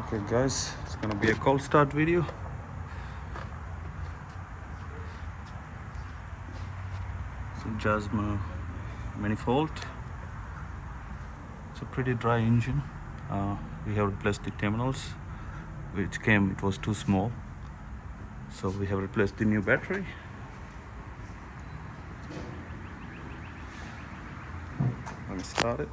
Okay guys, it's gonna be a cold start video. So Jasma manifold. It's a pretty dry engine. We have replaced the terminals, which came, it was too small. So we have replaced the new battery. Let me start it.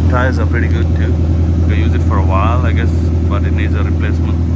Tires are pretty good too. We use it for a while, I guess, but it needs a replacement.